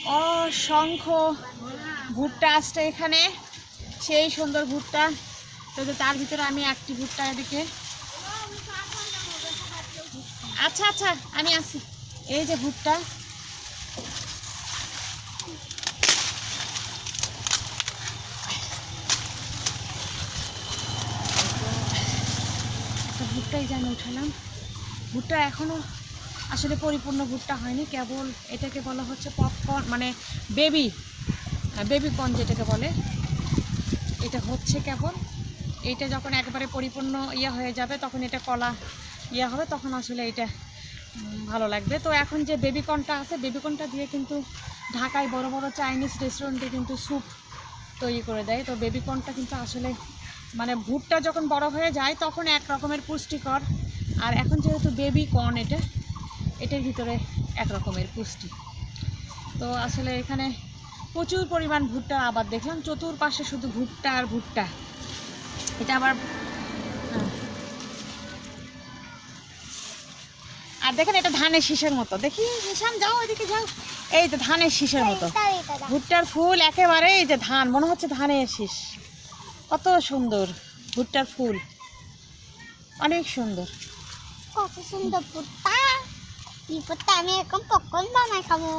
অসংখ্য ভুট্টা আসছে এখানে, সেই সুন্দর ভুট্টা। তো তার ভিতরে আমি একটি ভুট্টা এদিকে, আচ্ছা আচ্ছা আমি আসি। এই যে ভুট্টা, একটা ভুট্টাই যে আমি উঠালাম। ভুট্টা এখনও আসলে পরিপূর্ণ ভুট্টা হয়নি, কেবল এটাকে বলা হচ্ছে পপকর্ন, মানে বেবি কর্ন যেটাকে বলে, এটা হচ্ছে কেবল। এইটা যখন একবারে পরিপূর্ণ হয়ে যাবে তখন এটা কলা হবে, তখন আসলে এটা ভালো লাগবে। তো এখন যে বেবি কর্নটা আছে, বেবি কর্নটা দিয়ে কিন্তু ঢাকায় বড় বড় চাইনিজ রেস্টুরেন্টে কিন্তু স্যুপ তৈরি করে দেয়। তো বেবি কর্নটা কিন্তু আসলে মানে ভুট্টা যখন বড় হয়ে যায় তখন এক রকমের পুষ্টিকর, আর এখন যেহেতু বেবি কর্ন এটার ভিতরে এক রকমের পুষ্টি। তো আসলে এখানে প্রচুর পরিমাণ ভুট্টার আবাদ দেখলাম, চতুর্পাশে শুধু ভুট্টা আর ভুট্টা। এটা আবার আর দেখেন এটা ধানের শীষের মতো, দেখি নিশান যাও ওইদিকে যাও, এই তো ধানের শীষের মতো ভুট্টার ফুল, একেবারে এই যে ধান, মনে হচ্ছে ধানের শীষ। কত সুন্দর ভুট্টার ফুল, অনেক সুন্দর, কত সুন্দর ভুট্টা। এই ভুট্টা আমি এখন পপকর্ন বানাই খাবো।